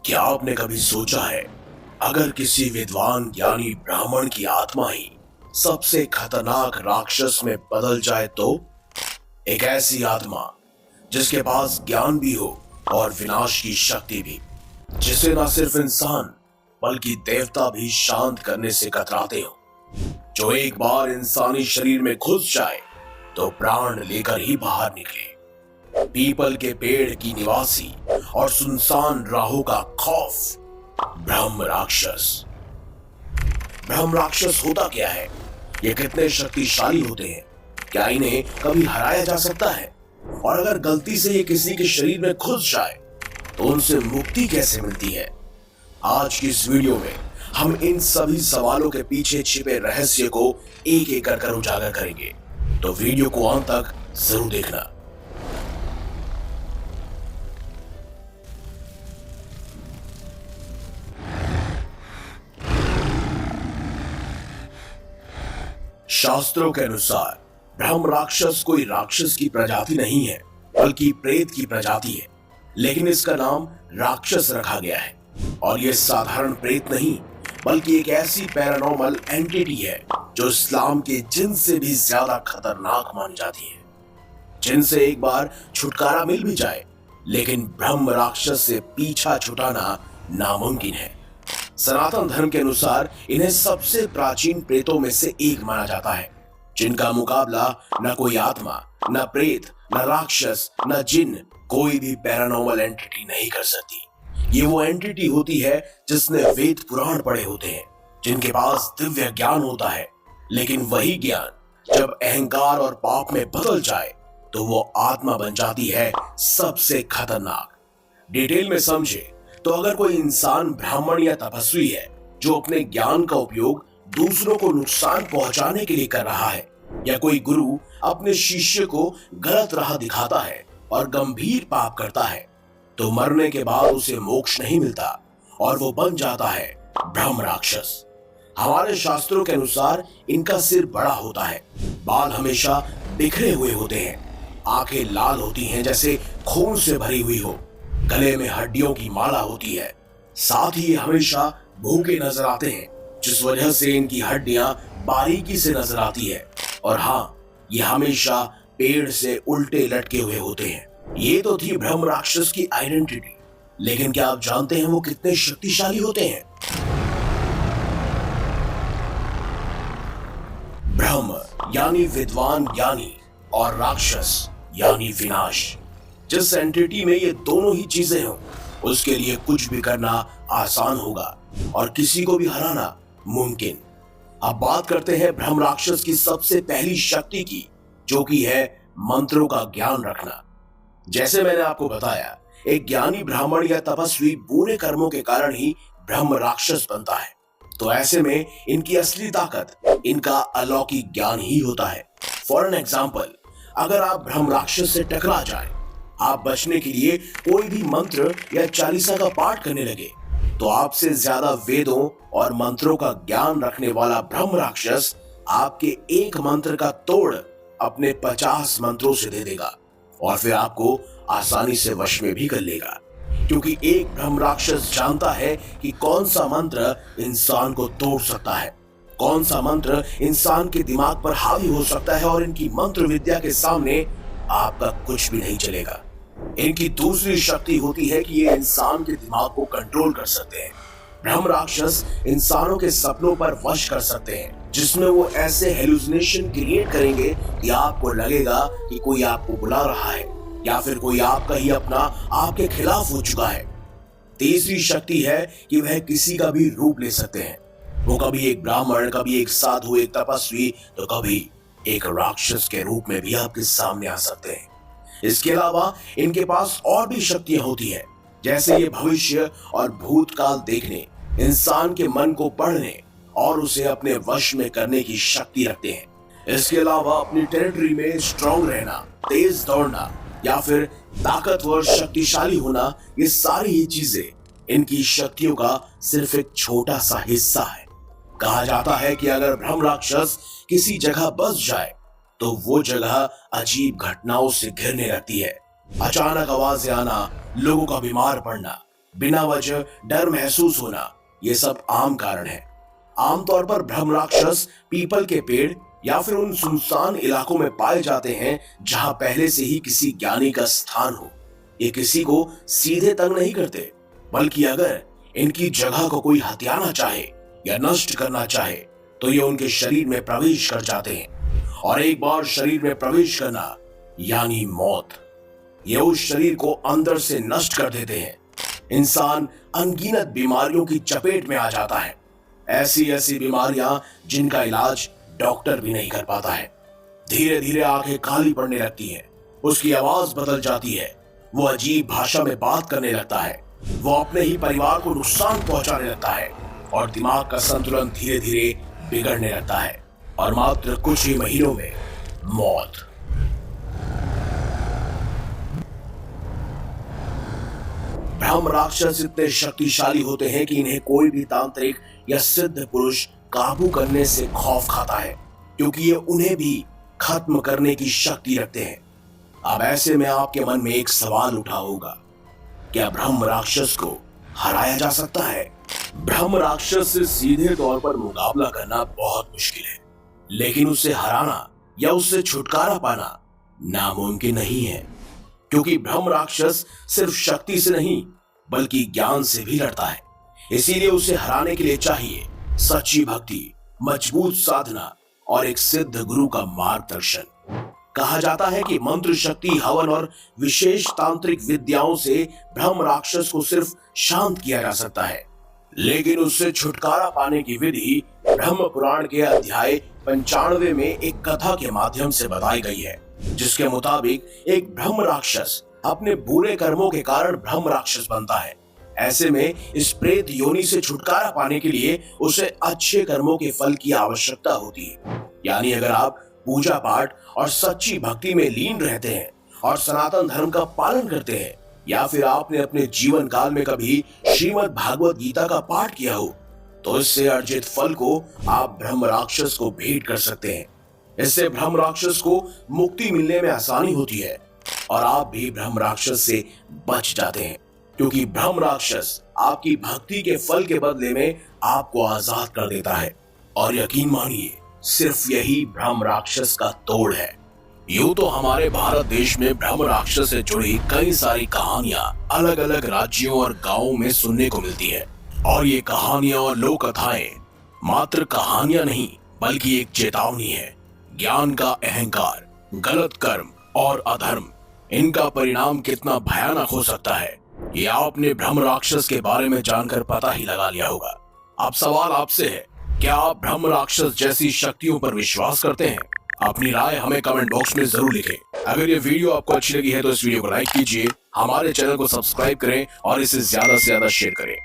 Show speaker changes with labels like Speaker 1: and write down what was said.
Speaker 1: क्या आपने कभी सोचा है, अगर किसी विद्वान ज्ञानी ब्राह्मण की आत्मा ही सबसे खतरनाक राक्षस में बदल जाए तो? एक ऐसी आत्मा जिसके पास ज्ञान भी हो और विनाश की शक्ति भी, जिसे ना सिर्फ इंसान बल्कि देवता भी शांत करने से कतराते हो, जो एक बार इंसानी शरीर में घुस जाए तो प्राण लेकर ही बाहर निकले। पीपल के पेड़ की निवासी और सुनसान राहों का खौफ, ब्रह्म राक्षस। ब्रह्म राक्षस होता क्या है? ये कितने शक्तिशाली होते हैं? क्या इन्हें कभी हराया जा सकता है? और अगर गलती से ये किसी के शरीर में घुस जाए तो उनसे मुक्ति कैसे मिलती है? आज की इस वीडियो में हम इन सभी सवालों के पीछे छिपे रहस्य को एक एक कर उजागर करेंगे, तो वीडियो को अंत तक जरूर देखना। शास्त्रों के अनुसार ब्रह्म राक्षस कोई राक्षस की प्रजाति नहीं है, बल्कि प्रेत की प्रजाति है। लेकिन इसका नाम राक्षस रखा गया है, और यह साधारण प्रेत नहीं, बल्कि एक ऐसी पैरानॉर्मल एंटिटी है जो इस्लाम के जिन से भी ज्यादा खतरनाक मानी जाती है। जिन से एक बार छुटकारा मिल भी जाए, लेकिन ब्रह्म राक्षस से पीछा छुटाना नामुमकिन है। सनातन धर्म के अनुसार इन्हें सबसे प्राचीन प्रेतों में से एक माना जाता है, जिनका मुकाबला न कोई आत्मा, न प्रेत, न राक्षस, न जिन, कोई भी पैरानॉर्मल एंटिटी नहीं कर सकती। ये वो एंटिटी होती है जिसने वेद पुराण पढ़े होते हैं, जिनके पास दिव्य ज्ञान होता है, लेकिन वही ज्ञान जब अहंकार और पाप में बदल जाए तो वो आत्मा बन जाती है सबसे खतरनाक। डिटेल में समझे तो अगर कोई इंसान ब्राह्मण या तपस्वी है जो अपने ज्ञान का उपयोग दूसरों को नुकसान पहुंचाने के लिए कर रहा है, या कोई गुरु अपने शिष्य को गलत राह दिखाता है और गंभीर पाप करता है, तो मरने के बाद उसे मोक्ष नहीं मिलता और वो बन जाता है ब्रह्म राक्षस। हमारे शास्त्रों के अनुसार इनका सिर बड़ा होता है, बाल हमेशा बिखरे हुए होते हैं, आंखें लाल होती हैं जैसे खून से भरी हुई हो, गले में हड्डियों की माला होती है। साथ ही हमेशा भूखे नजर आते हैं, जिस वजह से इनकी हड्डियां बारीकी से नजर आती है। और हाँ, ये हमेशा पेड़ से उल्टे लटके हुए होते हैं। ये तो थी ब्रह्म राक्षस की आइडेंटिटी, लेकिन क्या आप जानते हैं वो कितने शक्तिशाली होते हैं? ब्रह्म यानी विद्वान ज्ञानी, और राक्षस यानी विनाश। जिस एंटिटी में ये दोनों ही चीजें हों, उसके लिए कुछ भी करना आसान होगा और किसी को भी हराना मुमकिन। अब बात करते हैं ब्रह्म राक्षस की सबसे पहली शक्ति की, जो कि है मंत्रों का ज्ञान रखना। जैसे मैंने आपको बताया, एक ज्ञानी ब्राह्मण या तपस्वी बुरे कर्मों के कारण ही ब्रह्म राक्षस बनता है। तो ऐसे में इनकी असली ताकत इनका अलौकिक ज्ञान ही होता है। फॉर एन एग्जाम्पल, अगर आप ब्रह्म राक्षस से टकरा जाए, आप बचने के लिए कोई भी मंत्र या चालीसा का पाठ करने लगे, तो आपसे ज्यादा वेदों और मंत्रों का ज्ञान रखने वाला ब्रह्म राक्षस आपके एक मंत्र का तोड़ अपने 50 मंत्रों से दे देगा, और फिर आपको आसानी से वश में भी कर लेगा, क्योंकि एक ब्रह्म राक्षस जानता है कि कौन सा मंत्र इंसान को तोड़ सकता है, कौन सा मंत्र इंसान के दिमाग पर हावी हो सकता है, और इनकी मंत्र विद्या के सामने आपका कुछ भी नहीं चलेगा। इनकी दूसरी शक्ति होती है कि ये इंसान के दिमाग को कंट्रोल कर सकते हैं। ब्रह्म राक्षस इंसानों के सपनों पर वश कर सकते हैं, जिसमें वो ऐसे हेलुसिनेशन क्रिएट करेंगे कि आपको लगेगा कि कोई आपको बुला रहा है, या फिर कोई आपका ही अपना आपके खिलाफ हो चुका है। तीसरी शक्ति है कि वह किसी का भी रूप ले सकते हैं। वो कभी एक ब्राह्मण, कभी एक साधु, एक तपस्वी, तो कभी एक राक्षस के रूप में भी आपके सामने आ सकते हैं। इसके अलावा इनके पास और भी शक्तियां होती हैं, जैसे ये भविष्य और भूतकाल देखने, इंसान के मन को पढ़ने और उसे अपने वश में करने की शक्ति रखते हैं। इसके अलावा अपनी टेरिटरी में स्ट्रॉन्ग रहना, तेज दौड़ना, या फिर ताकतवर शक्तिशाली होना, ये सारी ही चीजें इनकी शक्तियों का सिर्फ एक छोटा सा हिस्सा है। कहा जाता है कि अगर ब्रह्म राक्षस किसी जगह बस जाए तो वो जगह अजीब घटनाओं से घिरने लगती है। अचानक आवाजें आना, लोगों का बीमार पड़ना, बिना वजह डर महसूस होना, ये सब आम कारण है। आमतौर पर ब्रह्म राक्षस पीपल के पेड़ या फिर उन सुनसान इलाकों में पाए जाते हैं जहां पहले से ही किसी ज्ञानी का स्थान हो। ये किसी को सीधे तंग नहीं करते, बल्कि अगर इनकी जगह को कोई हथियाना चाहे या नष्ट करना चाहे तो ये उनके शरीर में प्रवेश कर जाते हैं। और एक बार शरीर में प्रवेश करना यानी मौत। ये उस शरीर को अंदर से नष्ट कर देते हैं। इंसान अनगिनत बीमारियों की चपेट में आ जाता है, ऐसी ऐसी बीमारियां जिनका इलाज डॉक्टर भी नहीं कर पाता है। धीरे धीरे आंखें काली पड़ने लगती हैं, उसकी आवाज बदल जाती है, वो अजीब भाषा में बात करने लगता है, वो अपने ही परिवार को नुकसान पहुंचाने लगता है और दिमाग का संतुलन धीरे धीरे बिगड़ने लगता है और मात्र कुछ ही महीनों में मौत। ब्रह्म राक्षस इतने शक्तिशाली होते हैं कि इन्हें कोई भी तांत्रिक या सिद्ध पुरुष काबू करने से खौफ खाता है, क्योंकि ये उन्हें भी खत्म करने की शक्ति रखते हैं। अब ऐसे में आपके मन में एक सवाल उठा होगा, क्या ब्रह्म राक्षस को हराया जा सकता है? ब्रह्म राक्षस से सीधे तौर पर मुकाबला करना बहुत मुश्किल है, लेकिन उसे हराना या उससे छुटकारा पाना नामुमकिन नहीं है, क्योंकि ब्रह्म राक्षस सिर्फ शक्ति से नहीं बल्कि ज्ञान से भी लड़ता है। इसीलिए उसे हराने के लिए चाहिए सच्ची भक्ति, मजबूत साधना और एक सिद्ध गुरु का मार्गदर्शन। कहा जाता है कि मंत्र शक्ति, हवन और विशेष तांत्रिक विद्याओं से ब्रह्म राक्षस को सिर्फ शांत किया जा सकता है, लेकिन उससे छुटकारा पाने की विधि ब्रह्म पुराण के अध्याय 95 में एक कथा के माध्यम से बताई गई है, जिसके मुताबिक एक ब्रह्म राक्षस अपने बुरे कर्मों के कारण ब्रह्म राक्षस बनता है। ऐसे में इस प्रेत योनि से छुटकारा पाने के लिए उसे अच्छे कर्मों के फल की आवश्यकता होती है। यानी अगर आप पूजा पाठ और सच्ची भक्ति में लीन रहते हैं और सनातन धर्म का पालन करते हैं, या फिर आपने अपने जीवन काल में कभी श्रीमद् भागवत गीता का पाठ किया हो, तो इससे अर्जित फल को आप ब्रह्म राक्षस को भेंट कर सकते हैं। इससे ब्रह्म राक्षस को मुक्ति मिलने में आसानी होती है और आप भी ब्रह्म राक्षस से बच जाते हैं, क्योंकि ब्रह्म राक्षस आपकी भक्ति के फल के बदले में आपको आजाद कर देता है। और यकीन मानिए, सिर्फ यही ब्रह्म राक्षस का तोड़ है। यूं तो हमारे भारत देश में ब्रह्म राक्षस से जुड़ी कई सारी कहानियां अलग अलग राज्यों और गांवों में सुनने को मिलती है, और ये कहानियां और लोक कथाएं मात्र कहानियां नहीं बल्कि एक चेतावनी है। ज्ञान का अहंकार, गलत कर्म और अधर्म, इनका परिणाम कितना भयानक हो सकता है, ये आपने ब्रह्म राक्षस के बारे में जानकर पता ही लगा लिया होगा। अब सवाल आपसे है, क्या आप ब्रह्म राक्षस जैसी शक्तियों पर विश्वास करते हैं? अपनी राय हमें कमेंट बॉक्स में जरूर लिखें। अगर ये वीडियो आपको अच्छी लगी है तो इस वीडियो को लाइक कीजिए, हमारे चैनल को सब्सक्राइब करें और इसे ज्यादा से ज्यादा शेयर करें।